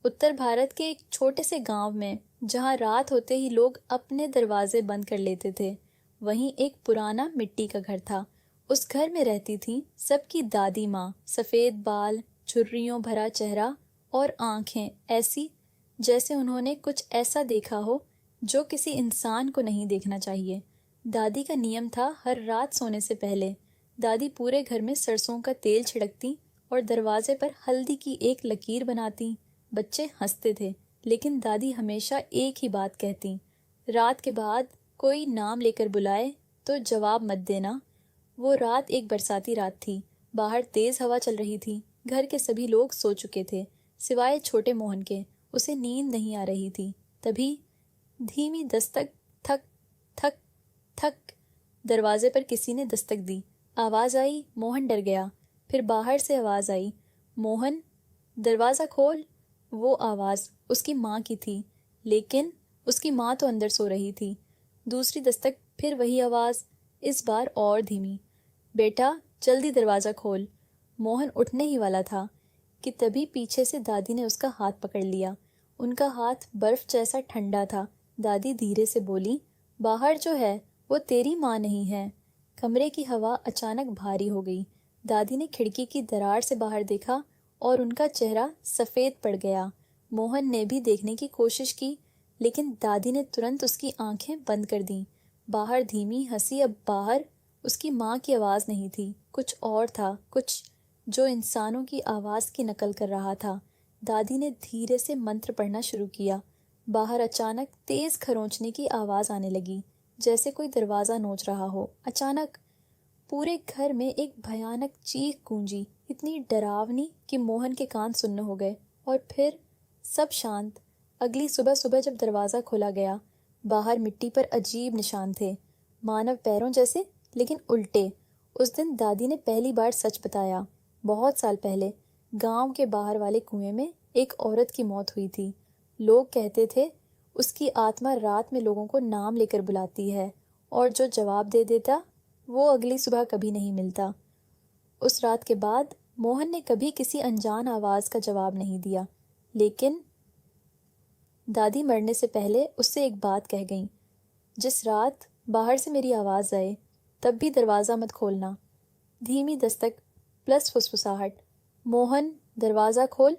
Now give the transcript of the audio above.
उत्तर भारत के एक छोटे से गांव में जहां रात होते ही लोग अपने दरवाजे बंद कर लेते थे, वहीं एक पुराना मिट्टी का घर था। उस घर में रहती थी सबकी दादी माँ, सफेद बाल, झुर्रियों भरा चेहरा और आंखें ऐसी जैसे उन्होंने कुछ ऐसा देखा हो जो किसी इंसान को नहीं देखना चाहिए। दादी का नियम था, हर रात सोने से पहले दादी पूरे घर में सरसों का तेल छिड़कती और दरवाजे पर हल्दी की एक लकीर बनाती। बच्चे हंसते थे, लेकिन दादी हमेशा एक ही बात कहती, रात के बाद कोई नाम लेकर बुलाए तो जवाब मत देना। वो रात एक बरसाती रात थी। बाहर तेज हवा चल रही थी। घर के सभी लोग सो चुके थे, सिवाय छोटे मोहन के। उसे नींद नहीं आ रही थी। तभी धीमी दस्तक, थक थक थक। दरवाजे पर किसी ने दस्तक दी। आवाज आई। मोहन डर गया। फिर बाहर से आवाज आई, मोहन, दरवाजा खोल। वो आवाज उसकी माँ की थी, लेकिन उसकी माँ तो अंदर सो रही थी। दूसरी दस्तक, फिर वही आवाज, इस बार और धीमी, बेटा जल्दी दरवाजा खोल। मोहन उठने ही वाला था कि तभी पीछे से दादी ने उसका हाथ पकड़ लिया। उनका हाथ बर्फ जैसा ठंडा था। दादी धीरे से बोली, बाहर जो है वो तेरी माँ नहीं है। कमरे की हवा अचानक भारी हो गई। दादी ने खिड़की की दरार से बाहर देखा और उनका चेहरा सफेद पड़ गया। मोहन ने भी देखने की कोशिश की, लेकिन दादी ने तुरंत उसकी आंखें बंद कर दी। बाहर धीमी हंसी। अब बाहर उसकी माँ की आवाज नहीं थी, कुछ और था, कुछ जो इंसानों की आवाज की नकल कर रहा था। दादी ने धीरे से मंत्र पढ़ना शुरू किया। बाहर अचानक तेज खरोंचने की आवाज आने लगी, जैसे कोई दरवाजा नोच रहा हो। अचानक पूरे घर में एक भयानक चीख गूंजी, इतनी डरावनी कि मोहन के कान सुन्न हो गए। और फिर सब शांत। अगली सुबह सुबह जब दरवाजा खोला गया, बाहर मिट्टी पर अजीब निशान थे, मानव पैरों जैसे, लेकिन उल्टे। उस दिन दादी ने पहली बार सच बताया। बहुत साल पहले गांव के बाहर वाले कुएं में एक औरत की मौत हुई थी। लोग कहते थे उसकी आत्मा रात में लोगों को नाम लेकर बुलाती है, और जो जवाब दे देता वो अगली सुबह कभी नहीं मिलता। उस रात के बाद मोहन ने कभी किसी अनजान आवाज का जवाब नहीं दिया, लेकिन दादी मरने से पहले उससे एक बात कह गई, जिस रात बाहर से मेरी आवाज आए तब भी दरवाजा मत खोलना। धीमी दस्तक प्लस फुसफुसाहट, मोहन दरवाजा खोल।